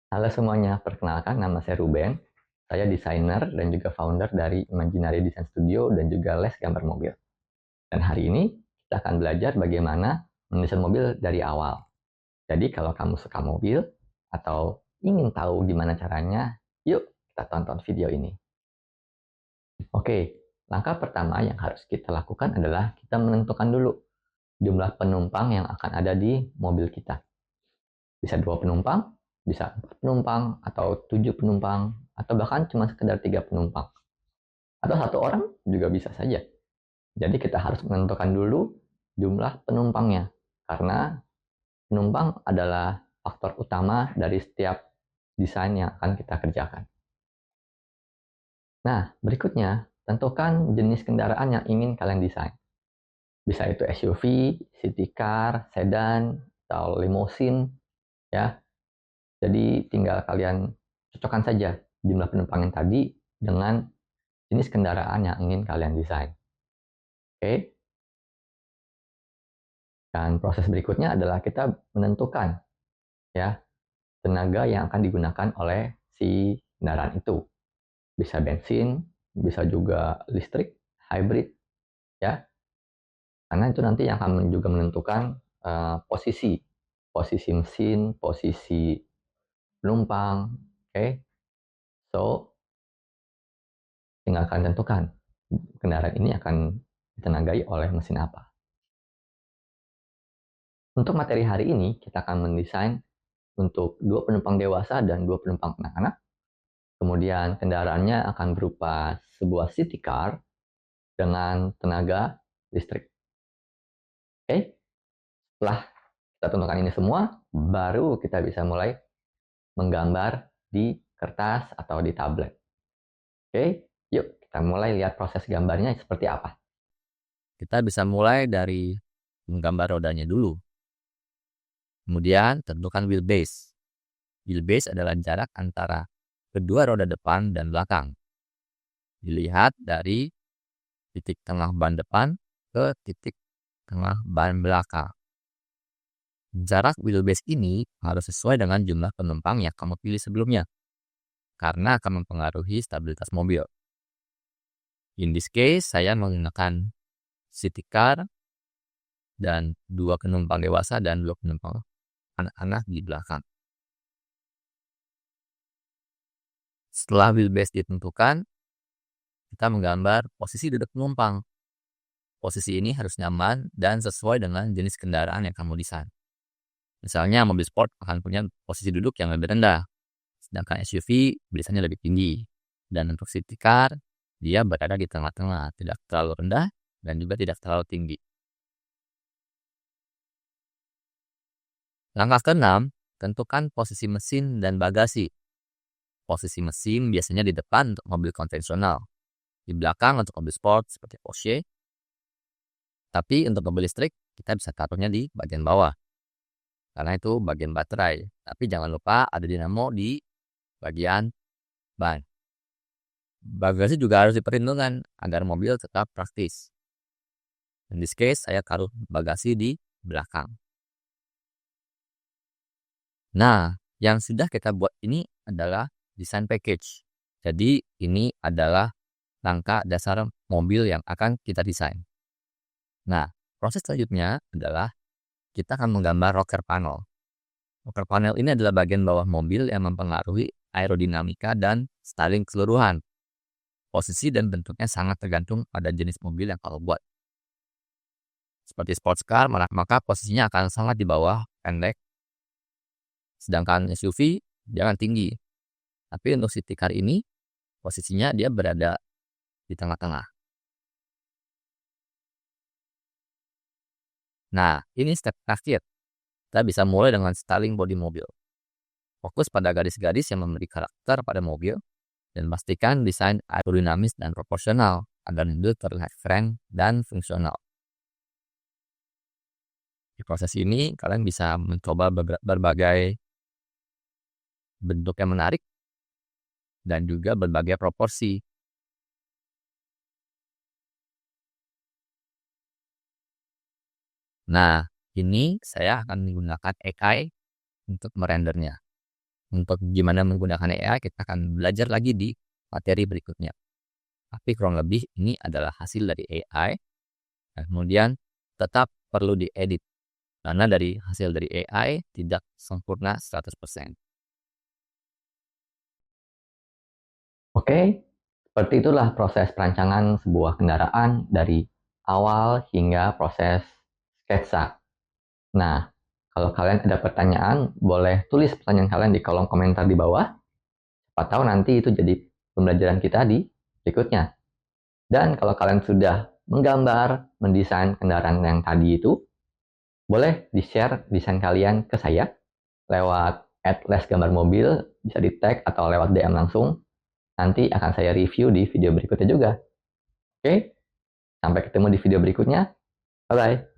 Halo semuanya, perkenalkan nama saya Ruben. Saya desainer dan juga founder dari Imaginary Design Studio dan juga les gambar mobil. Dan hari ini kita akan belajar bagaimana mendesain mobil dari awal. Jadi kalau kamu suka mobil atau ingin tahu gimana caranya, yuk kita tonton video ini. Oke, langkah pertama yang harus kita lakukan adalah kita menentukan dulu jumlah penumpang yang akan ada di mobil kita. Bisa 2 penumpang, bisa 4 penumpang, atau 7 penumpang, atau bahkan cuma sekedar 3 penumpang. Atau 1 orang juga bisa saja. Jadi kita harus menentukan dulu jumlah penumpangnya. Karena penumpang adalah faktor utama dari setiap desain yang akan kita kerjakan. Nah, berikutnya, tentukan jenis kendaraan yang ingin kalian desain. Bisa itu SUV, city car, sedan, atau limousine, ya. Jadi tinggal kalian cocokkan saja jumlah penumpang yang tadi dengan jenis kendaraan yang ingin kalian desain. Oke. Dan proses berikutnya adalah kita menentukan ya tenaga yang akan digunakan oleh si kendaraan itu. Bisa bensin, bisa juga listrik, hybrid ya. Karena itu nanti yang akan juga menentukan posisi posisi mesin, posisi penumpang. Oke. So, tinggal kalian tentukan kendaraan ini akan ditenagai oleh mesin apa. Untuk materi hari ini, kita akan mendesain untuk 2 penumpang dewasa dan 2 penumpang anak-anak. Kemudian kendaraannya akan berupa sebuah city car dengan tenaga listrik. Oke, setelah kita tentukan ini semua, baru kita bisa mulai menggambar di kertas atau di tablet. Oke, yuk kita mulai lihat proses gambarnya seperti apa. Kita bisa mulai dari menggambar rodanya dulu. Kemudian tentukan wheelbase. Wheelbase adalah jarak antara kedua roda depan dan belakang. Dilihat dari titik tengah ban depan ke titik tengah ban belakang. Jarak wheelbase ini harus sesuai dengan jumlah penumpang yang kamu pilih sebelumnya, karena akan mempengaruhi stabilitas mobil. In this case, saya menggunakan city car dan 2 penumpang dewasa dan 2 penumpang anak-anak di belakang. Setelah wheelbase ditentukan, kita menggambar posisi duduk penumpang. Posisi ini harus nyaman dan sesuai dengan jenis kendaraan yang kamu desain. Misalnya mobil sport akan punya posisi duduk yang lebih rendah, sedangkan SUV biasanya lebih tinggi. Dan untuk city car, dia berada di tengah-tengah, tidak terlalu rendah dan juga tidak terlalu tinggi. Langkah ke-6, tentukan posisi mesin dan bagasi. Posisi mesin biasanya di depan untuk mobil konvensional, di belakang untuk mobil sport seperti Porsche, tapi untuk mobil listrik kita bisa taruhnya di bagian bawah, karena itu bagian baterai. Tapi jangan lupa ada dinamo di bagian ban. Bagasi juga harus diperhitungkan agar mobil tetap praktis. In this case, saya taruh bagasi di belakang. Nah, yang sudah kita buat ini adalah design package. Jadi ini adalah langkah dasar mobil yang akan kita desain. Nah, proses selanjutnya adalah kita akan menggambar rocker panel. Rocker panel ini adalah bagian bawah mobil yang mempengaruhi aerodinamika dan styling keseluruhan. Posisi dan bentuknya sangat tergantung pada jenis mobil yang kamu buat. Seperti sports car, maka posisinya akan sangat di bawah, pendek. Sedangkan SUV jangan tinggi. Tapi untuk city car ini, posisinya dia berada di tengah-tengah. Nah, ini step terakhir. Kita bisa mulai dengan styling bodi mobil. Fokus pada garis-garis yang memberi karakter pada mobil dan pastikan desain aerodinamis dan proporsional agar mobil terlihat keren dan fungsional. Di proses ini, kalian bisa mencoba berbagai bentuk yang menarik dan juga berbagai proporsi. Nah, ini saya akan menggunakan AI untuk merendernya. untuk gimana menggunakan AI kita akan belajar lagi di materi berikutnya. Tapi kurang lebih ini adalah hasil dari AI, kemudian tetap perlu diedit. Karena dari hasil dari AI tidak sempurna 100%. Oke, seperti itulah proses perancangan sebuah kendaraan dari awal hingga proses sketsa. Nah, kalau kalian ada pertanyaan, boleh tulis pertanyaan kalian di kolom komentar di bawah. Siapa tahu nanti itu jadi pembelajaran kita di berikutnya. Dan kalau kalian sudah menggambar, mendesain kendaraan yang tadi itu, boleh di-share desain kalian ke saya lewat @lesgambarmobil, bisa di-tag atau lewat DM langsung. Nanti akan saya review di video berikutnya juga. Oke, sampai ketemu di video berikutnya. Bye-bye.